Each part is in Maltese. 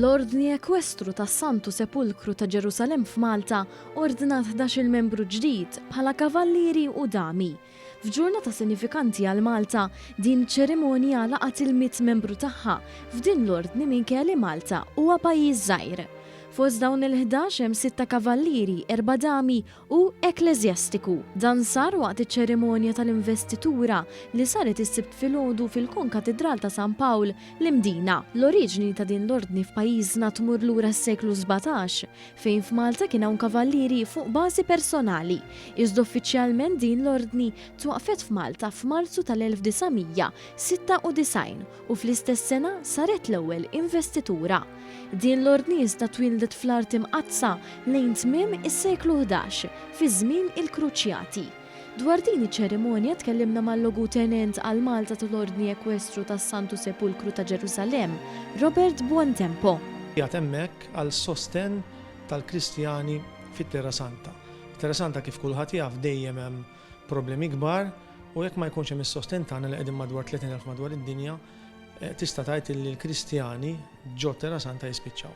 L-Ordni Ekwestru tas-Santu Sepulkru ta' Ġerusalem f'Malta ordinat 11 membru ġdid bħala kavallieri u dami. F'ġurnata sinifikanti għal Malta, din ċerimonja laqat il-100 membru tagħha f'din l-ordni minkejja li Malta huwa pajjiż żgħir. Fost dawn il-11 hemm 6 kavallieri, 4 dami u ekleżjastiku. Dan sar waqt iċ-ċerimonja tal-investitura li saret is-sibt filgħodu fil-Konkatedral ta' San Pawl l-Imdina. L-oriġini ta' din l-ordni f'pajjiżna tmur lura s-seklu 17, fejn f'Malta kien hawn kavallieri fuq bażi personali. Iżda uffiċjalment din l-ordni twaqfet f'Malta f'Marzu tal-1996 u fl-istess sena saret l-ewwel investitura. Din l-ordni iżda twildet fl-art imqazza lejn tmiem is-seklu 11 fi żmien il-Kruċjati. Dwar din iċ-ċerimonja tkellimna mal-logutenent għal Malta tal-Ordni Ekwestru tas-Santu Sepulkru ta' Ġerusalem, Robert Buontempo. Qiegħed hemmhekk għal sosten tal-Kristjani fit-Terra Santa. Terra Santa kif kulħadd jaf dejjem hemm problemi kbar u jekk ma jkunx hemm is-sosten tagħna li qegħdin madwar 30,000 madwar id-dinja, tista' tgħid li l-Kristjani ġo Terra Santa jispiċċaw.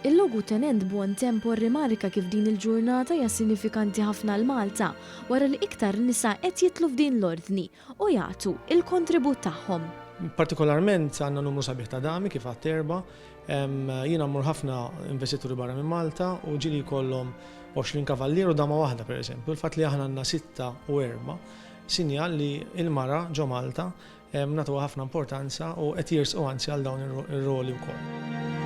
Il-logutenent Buontempo rrimarka kif din il-ġurnata hija sinifikanti ħafna l Malta wara li iktar nisa qed jitlu f'din l-ordni u jagħtu il-kontribut tagħhom. Partikolarment għandna numru sabiħ ta' dami kif għadt erba', jiena mmur ħafna investituri barra minn Malta u ġieli jkollhom 20 kavallier u dama waħda pereżempju. Il-fatt li aħna għandna 6 u 4 sinjal li l-mara ġo Malta nagħtuha ħafna importanza u qed jirsqu anzi għal dawn ir-roli wkoll.